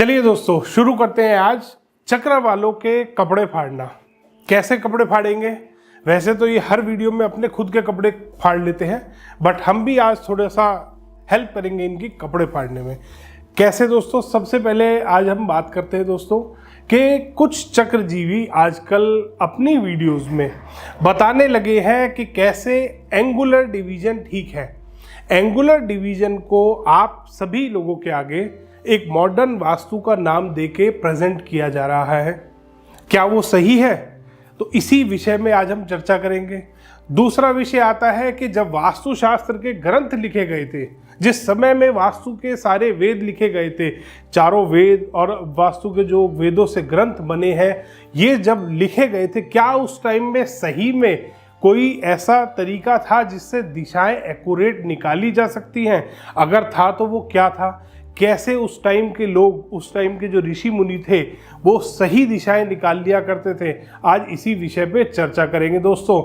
चलिए दोस्तों, शुरू करते हैं आज चक्र वालों के कपड़े फाड़ना। कैसे कपड़े फाड़ेंगे? वैसे तो ये हर वीडियो में अपने खुद के कपड़े फाड़ लेते हैं, बट हम भी आज थोड़ा सा हेल्प करेंगे इनकी कपड़े फाड़ने में। कैसे दोस्तों? सबसे पहले आज हम बात करते हैं दोस्तों कि कुछ चक्रजीवी आजकल अपनी वीडियोस में बताने लगे हैं कि कैसे एंगुलर डिवीजन ठीक है। एंगुलर डिवीजन को आप सभी लोगों के आगे एक मॉडर्न वास्तु का नाम देके प्रेजेंट किया जा रहा है। क्या वो सही है? तो इसी विषय में आज हम चर्चा करेंगे। दूसरा विषय आता है कि जब वास्तुशास्त्र के ग्रंथ लिखे गए थे, जिस समय में वास्तु के सारे वेद लिखे गए थे, चारों वेद और वास्तु के जो वेदों से ग्रंथ बने हैं, ये जब लिखे गए थे, क्या उस टाइम में सही में कोई ऐसा तरीका था जिससे दिशाएं एक्यूरेट निकाली जा सकती हैं? अगर था तो वो क्या था? कैसे उस टाइम के लोग, उस टाइम के जो ऋषि मुनि थे, वो सही दिशाएं निकाल लिया करते थे? आज इसी विषय पे चर्चा करेंगे दोस्तों।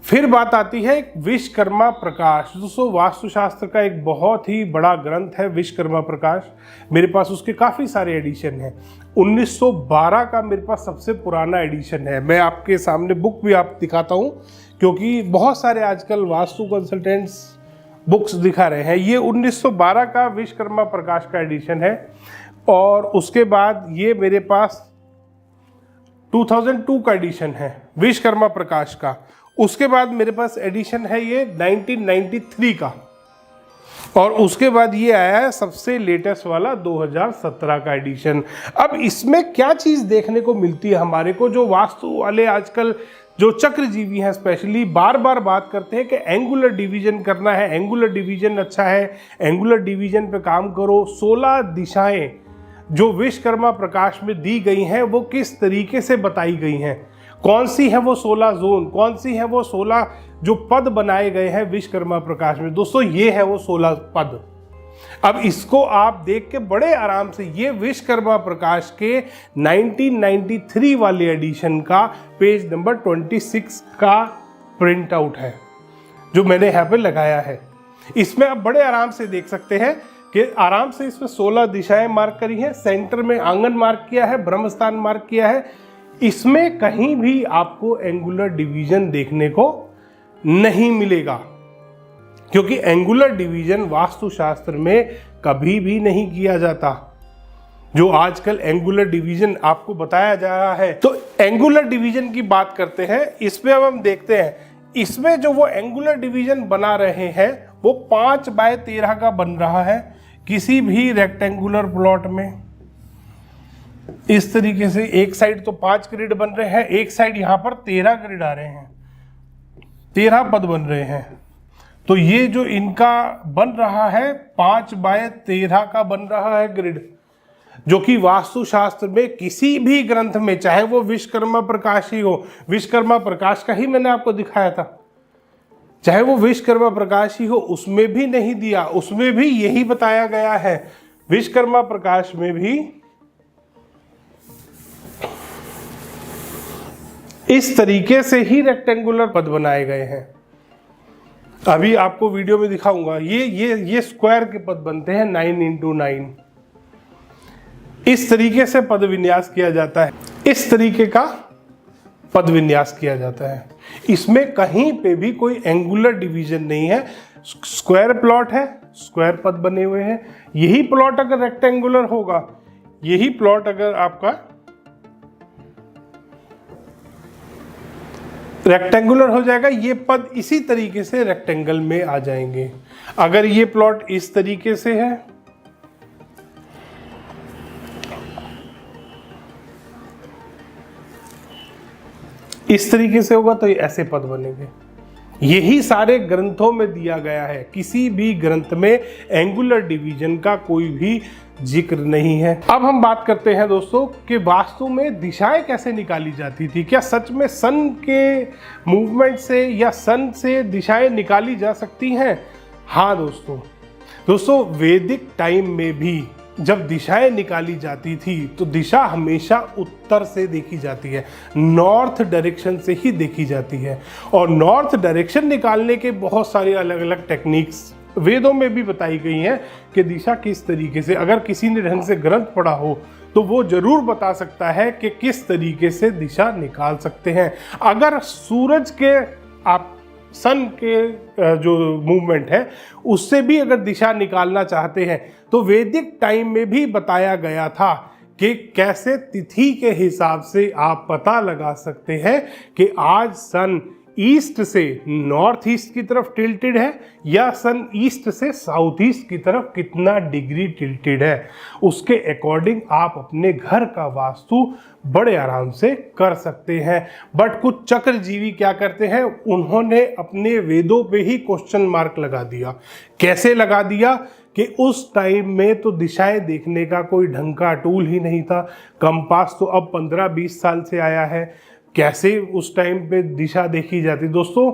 फिर बात आती है विश्वकर्मा प्रकाश। दोस्तों, वास्तुशास्त्र का एक बहुत ही बड़ा ग्रंथ है विश्वकर्मा प्रकाश। मेरे पास उसके काफ़ी सारे एडिशन हैं। 1912 का मेरे पास सबसे पुराना एडिशन है। मैं आपके सामने बुक भी आप दिखाता हूँ, क्योंकि बहुत सारे आजकल वास्तु कंसल्टेंट्स बुक्स दिखा रहे हैं। ये 1912 का विश्वकर्मा प्रकाश का एडिशन है। और उसके बाद ये मेरे पास 2002 का एडिशन है विश्वकर्मा प्रकाश का। उसके बाद मेरे पास एडिशन है ये 1993 का। और उसके बाद ये आया है सबसे लेटेस्ट वाला 2017 का एडिशन। अब इसमें क्या चीज़ देखने को मिलती है हमारे को? जो वास्तु वाले आजकल जो चक्रजीवी हैं स्पेशली बार बार बात करते हैं कि एंगुलर डिवीजन करना है, एंगुलर डिवीजन अच्छा है, एंगुलर डिवीजन पे काम करो। 16 दिशाएं जो विश्वकर्मा प्रकाश में दी गई हैं, वो किस तरीके से बताई गई हैं? कौन सी है वो 16 जोन? कौन सी है वो 16 जो पद बनाए गए हैं विश्वकर्मा प्रकाश में? दोस्तों, ये है वो 16 पद। अब इसको आप देख के बड़े आराम से, ये विश्वकर्मा प्रकाश के 1993 वाले एडिशन का पेज नंबर 26 का प्रिंट आउट है, जो मैंने यहाँ पे लगाया है। इसमें आप बड़े आराम से देख सकते हैं कि आराम से इसमें 16 दिशाएं मार्क करी हैं। सेंटर में आंगन मार्क किया है, ब्रह्मस्थान मार्क किया है। इसमें कहीं भी आपको एंगुलर डिवीजन देखने को नहीं मिलेगा, क्योंकि एंगुलर डिवीजन वास्तुशास्त्र में कभी भी नहीं किया जाता। जो आजकल एंगुलर डिवीजन आपको बताया जा रहा है, तो एंगुलर डिवीजन की बात करते हैं। इसमें अब हम देखते हैं, इसमें जो वो एंगुलर डिवीजन बना रहे हैं वो 5/13 का बन रहा है। किसी भी रेक्टेंगुलर प्लॉट में इस तरीके से एक साइड तो 5 ग्रिड बन रहे हैं, एक साइड यहाँ पर 13 ग्रिड आ रहे हैं, 13 पद बन रहे हैं। तो ये जो इनका बन रहा है 5/13 का बन रहा है ग्रिड, जो कि वास्तुशास्त्र में किसी भी ग्रंथ में, चाहे वो विश्वकर्मा प्रकाश ही हो, विश्वकर्मा प्रकाश का ही मैंने आपको दिखाया था, चाहे वो विश्वकर्मा प्रकाश ही हो, उसमें भी नहीं दिया। उसमें भी यही बताया गया है। विश्वकर्मा प्रकाश में भी इस तरीके से ही रेक्टेंगुलर पद बनाए गए हैं। अभी आपको वीडियो में दिखाऊंगा। ये स्क्वायर के पद बनते हैं 9x9। इस तरीके से पद विन्यास किया जाता है, इस तरीके का पद विन्यास किया जाता है। इसमें कहीं पे भी कोई एंगुलर डिवीजन नहीं है। स्क्वायर प्लॉट है, स्क्वायर पद बने हुए हैं। यही प्लॉट अगर रेक्टेंगुलर होगा, यही प्लॉट अगर आपका रेक्टेंगुलर हो जाएगा, ये पद इसी तरीके से रेक्टेंगल में आ जाएंगे। अगर ये प्लॉट इस तरीके से है, इस तरीके से होगा, तो ये ऐसे पद बनेंगे। यही सारे ग्रंथों में दिया गया है। किसी भी ग्रंथ में एंगुलर डिवीजन का कोई भी जिक्र नहीं है। अब हम बात करते हैं दोस्तों कि वास्तु में दिशाएं कैसे निकाली जाती थी। क्या सच में सन के मूवमेंट से या सन से दिशाएं निकाली जा सकती हैं? हाँ दोस्तों, वैदिक टाइम में भी जब दिशाएं निकाली जाती थी तो दिशा हमेशा उत्तर से देखी जाती है, नॉर्थ डायरेक्शन से ही देखी जाती है। और नॉर्थ डायरेक्शन निकालने के बहुत सारे अलग अलग टेक्निक्स वेदों में भी बताई गई हैं कि दिशा किस तरीके से, अगर किसी ने ढंग से ग्रंथ पढ़ा हो तो वो जरूर बता सकता है कि किस तरीके से दिशा निकाल सकते हैं। अगर सूरज के आप सन के जो मूवमेंट है उससे भी अगर दिशा निकालना चाहते हैं तो वैदिक टाइम में भी बताया गया था कि कैसे तिथि के हिसाब से आप पता लगा सकते हैं कि आज सन ईस्ट से नॉर्थ ईस्ट की तरफ टिल्टेड है या सन ईस्ट से साउथ ईस्ट की तरफ कितना डिग्री टिल्टेड है। उसके अकॉर्डिंग आप अपने घर का वास्तु बड़े आराम से कर सकते हैं। बट कुछ चक्रजीवी क्या करते हैं, उन्होंने अपने वेदों पे ही क्वेश्चन मार्क लगा दिया। कैसे लगा दिया कि उस टाइम में तो दिशाएं देखने का कोई ढंग का टूल ही नहीं था। कंपास तो अब 15-20 साल से आया है, कैसे उस टाइम पे दिशा देखी जाती। दोस्तों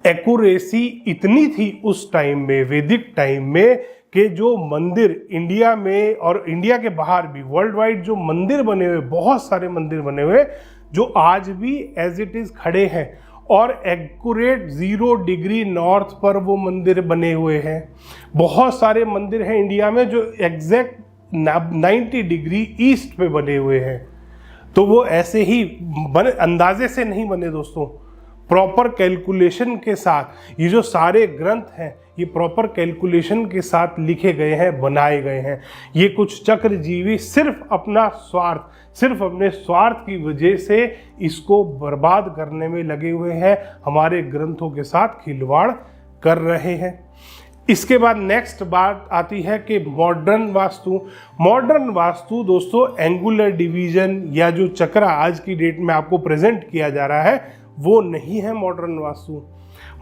एक्यूरेसी इतनी थी उस टाइम में, वैदिक टाइम में, कि जो मंदिर इंडिया में और इंडिया के बाहर भी वर्ल्ड वाइड जो मंदिर बने हुए, बहुत सारे मंदिर बने हुए जो आज भी एज इट इज खड़े हैं और एक्यूरेट 0 डिग्री नॉर्थ पर वो मंदिर बने हुए हैं। बहुत सारे मंदिर हैं इंडिया में जो एग्जैक्ट 90 डिग्री ईस्ट पे बने हुए हैं। तो वो ऐसे ही बने, अंदाजे से नहीं बने दोस्तों, प्रॉपर कैलकुलेशन के साथ। ये जो सारे ग्रंथ हैं ये प्रॉपर कैलकुलेशन के साथ लिखे गए हैं, बनाए गए हैं। ये कुछ चक्रजीवी सिर्फ अपना स्वार्थ, सिर्फ अपने स्वार्थ की वजह से इसको बर्बाद करने में लगे हुए हैं, हमारे ग्रंथों के साथ खिलवाड़ कर रहे हैं। इसके बाद नेक्स्ट बात आती है कि मॉडर्न वास्तु। मॉडर्न वास्तु दोस्तों एंगुलर डिवीजन या जो चक्रा आज की डेट में आपको प्रेजेंट किया जा रहा है वो नहीं है मॉडर्न वास्तु।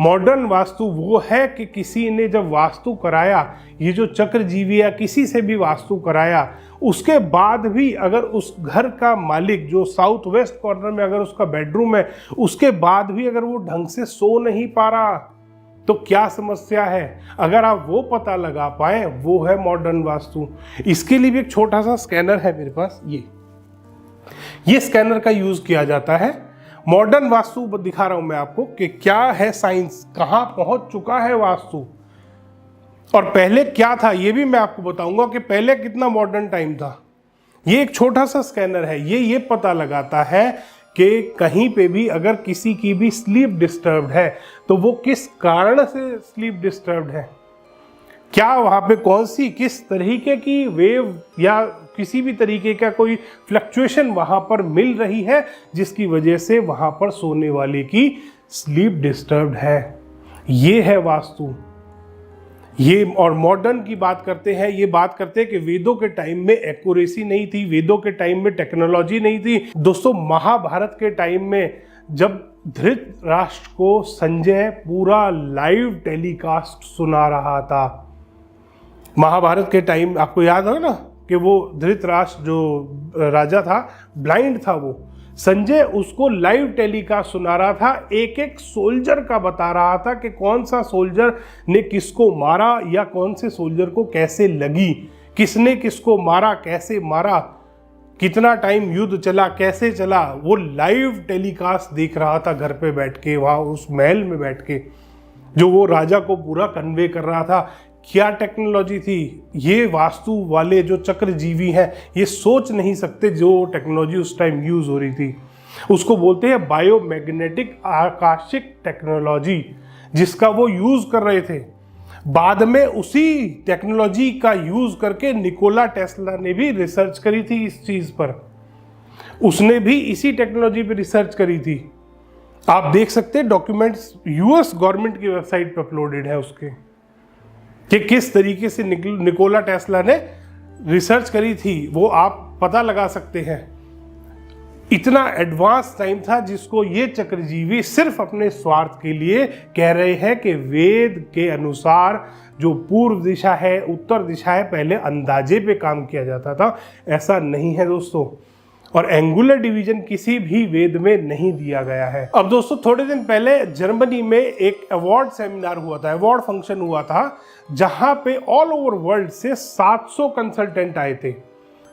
मॉडर्न वास्तु वो है कि किसी ने जब वास्तु कराया, ये जो चक्रजीवी या किसी से भी वास्तु कराया, उसके बाद भी अगर उस घर का मालिक जो साउथ वेस्ट कॉर्नर में अगर उसका बेडरूम है, उसके बाद भी अगर वो ढंग से सो नहीं पा रहा तो क्या समस्या है। अगर आप वो पता लगा पाए, वो है मॉडर्न वास्तु। इसके लिए भी एक छोटा सा स्कैनर है मेरे पास, ये स्कैनर का यूज किया जाता है। मॉडर्न वास्तु दिखा रहा हूं मैं आपको कि क्या है साइंस, कहां पहुंच चुका है वास्तु और पहले क्या था, ये भी मैं आपको बताऊंगा कि पहले कितना मॉडर्न टाइम था। ये एक छोटा सा स्कैनर है, ये पता लगाता है कि कहीं पे भी अगर किसी की भी स्लीप डिस्टर्ब्ड है तो वो किस कारण से स्लीप डिस्टर्ब्ड है, क्या वहाँ पे कौन सी किस तरीके की वेव या किसी भी तरीके का कोई फ्लक्चुएशन वहाँ पर मिल रही है जिसकी वजह से वहाँ पर सोने वाले की स्लीप डिस्टर्ब्ड है। ये है वास्तु। ये और मॉडर्न की बात करते हैं, ये बात करते हैं कि वेदों के टाइम में एक्यूरेसी नहीं थी, वेदों के टाइम में टेक्नोलॉजी नहीं थी। दोस्तों महाभारत के टाइम में जब धृतराष्ट्र को संजय पूरा लाइव टेलीकास्ट सुना रहा था, महाभारत के टाइम आपको याद है ना कि वो धृतराष्ट्र जो राजा था ब्लाइंड था, वो संजय उसको लाइव टेलीकास्ट सुना रहा था, एक एक सोल्जर का बता रहा था कि कौन सा सोल्जर ने किसको मारा या कौन से सोल्जर को कैसे लगी, किसने किसको मारा, कैसे मारा, कितना टाइम युद्ध चला, कैसे चला। वो लाइव टेलीकास्ट देख रहा था घर पे बैठ के, वहाँ उस महल में बैठ के, जो वो राजा को पूरा कन्वे कर रहा था। क्या टेक्नोलॉजी थी। ये वास्तु वाले जो चक्रजीवी हैं ये सोच नहीं सकते जो टेक्नोलॉजी उस टाइम यूज हो रही थी। उसको बोलते हैं बायोमैग्नेटिक आकाशिक टेक्नोलॉजी, जिसका वो यूज कर रहे थे। बाद में उसी टेक्नोलॉजी का यूज करके निकोला टेस्ला ने भी रिसर्च करी थी इस चीज पर, उसने भी इसी टेक्नोलॉजी पर रिसर्च करी थी। आप देख सकते हैं डॉक्यूमेंट्स यूएस गवर्नमेंट की वेबसाइट पर अपलोडेड है उसके, कि किस तरीके से निकोला टेस्ला ने रिसर्च करी थी, वो आप पता लगा सकते हैं। इतना एडवांस टाइम था जिसको ये चक्रजीवी सिर्फ अपने स्वार्थ के लिए कह रहे हैं कि वेद के अनुसार जो पूर्व दिशा है, उत्तर दिशा है, पहले अंदाजे पे काम किया जाता था। ऐसा नहीं है दोस्तों, और एंगुलर डिवीजन किसी भी वेद में नहीं दिया गया है। अब दोस्तों थोड़े दिन पहले जर्मनी में एक अवार्ड सेमिनार हुआ था, अवार्ड फंक्शन हुआ था, जहां पे ऑल ओवर वर्ल्ड से 700 कंसल्टेंट आए थे।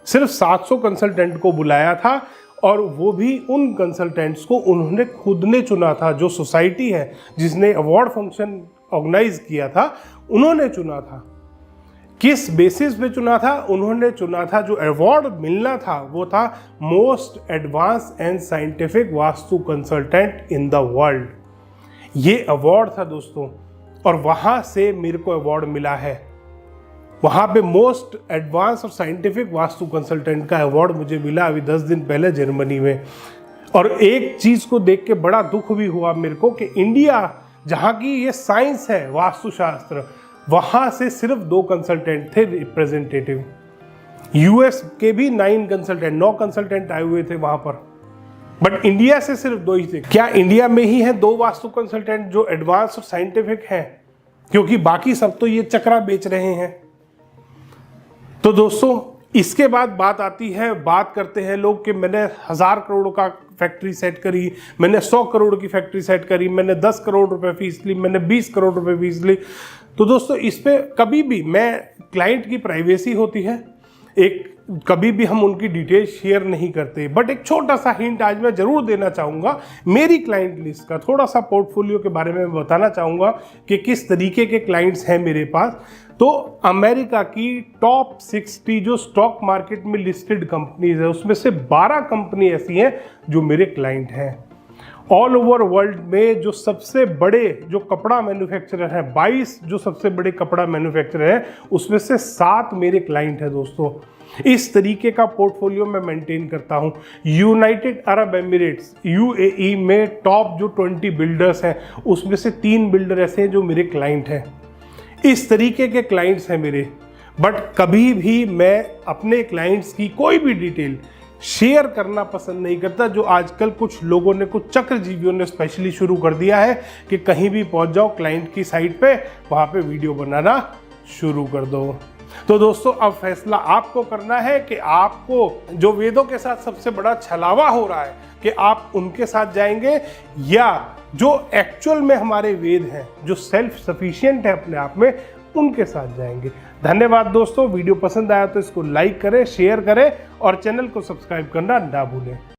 सिर्फ 700 कंसल्टेंट को बुलाया था और वो भी उन कंसल्टेंट्स को उन्होंने खुद ने चुना था। जो सोसाइटी है जिसने अवार्ड फंक्शन ऑर्गेनाइज किया था, उन्होंने चुना था। किस बेसिस पे चुना था? उन्होंने चुना था, जो अवार्ड मिलना था वो था most advance and scientific vastu consultant in the world. ये अवार्ड था दोस्तों, और वहाँ से मेरे को अवार्ड मिला है। वहाँ पे मोस्ट एडवांस और साइंटिफिक वास्तु कंसल्टेंट का अवार्ड मुझे मिला अभी 10 दिन पहले जर्मनी में। और एक चीज़ को देख के बड़ा दुख भी हुआ मेरे को कि इंडिया, जहाँ की ये साइंस है वास्तुशास्त्र, वहाँ से सिर्फ 2 कंसल्टेंट थे रिप्रेजेंटेटिव। यूएस के भी 9 कंसल्टेंट आए हुए थे वहाँ पर, बट इंडिया से सिर्फ 2 ही थे। क्या इंडिया में ही हैं 2 वास्तु कंसल्टेंट जो एडवांस और साइंटिफिक हैं? क्योंकि बाकी सब तो ये चक्रा बेच रहे हैं। तो दोस्तों, इसके बाद बात करते हैं लोग कि मैंने 1000 करोड़ का फैक्ट्री सेट करी, मैंने 100 करोड़ की फैक्ट्री सेट करी, मैंने 10 करोड़ रुपए फीस ली, मैंने 20 करोड़ रुपए फीस ली। तो दोस्तों, इस पे कभी भी क्लाइंट की प्राइवेसी होती है, कभी भी हम उनकी डिटेल शेयर नहीं करते। बट एक छोटा सा हिंट आज मैं जरूर देना चाहूँगा, मेरी क्लाइंट लिस्ट का थोड़ा सा पोर्टफोलियो के बारे में बताना चाहूँगा कि किस तरीके के क्लाइंट्स हैं मेरे पास। तो अमेरिका की टॉप 60 जो स्टॉक मार्केट में लिस्टेड कंपनीज है, उसमें से 12 कंपनी ऐसी हैं जो मेरे क्लाइंट हैं। ऑल ओवर वर्ल्ड में जो सबसे बड़े जो कपड़ा मैन्युफैक्चरर हैं, 22 जो सबसे बड़े कपड़ा मैन्युफैक्चरर हैं, उसमें से 7 मेरे क्लाइंट हैं दोस्तों। इस तरीके का पोर्टफोलियो मैं मेंटेन करता हूं। यूनाइटेड अरब एमिरेट्स यूएई में टॉप जो 20 बिल्डर्स हैं, उसमें से 3 बिल्डर ऐसे हैं जो मेरे क्लाइंट हैं। इस तरीके के क्लाइंट्स हैं मेरे। बट कभी भी मैं अपने क्लाइंट्स की कोई भी डिटेल शेयर करना पसंद नहीं करता, जो आजकल कुछ लोगों ने, कुछ चक्रजीवियों ने स्पेशली शुरू कर दिया है कि कहीं भी पहुंच जाओ क्लाइंट की साइट पे, वहां पे वीडियो बनाना शुरू कर दो। तो दोस्तों, अब फैसला आपको करना है कि आपको जो वेदों के साथ सबसे बड़ा छलावा हो रहा है कि आप उनके साथ जाएंगे, या जो एक्चुअल में हमारे वेद हैं, जो सेल्फ सफिशिएंट है अपने आप में, उनके साथ जाएंगे। धन्यवाद दोस्तों। वीडियो पसंद आया तो इसको लाइक करें, शेयर करें और चैनल को सब्सक्राइब करना ना भूलें।